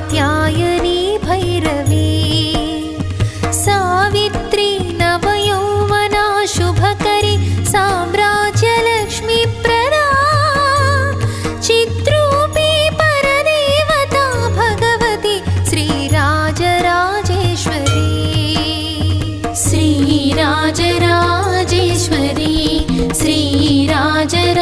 Katyayani Bhairavi Savitri नवयौवना शुभकरी साम्राज्यलक्ष्मी Prada चिद्रूपी परदेवता Bhagwati Sri Rajarajeshwari Sri Rajarajeshwari Sri Rajarajeshwari.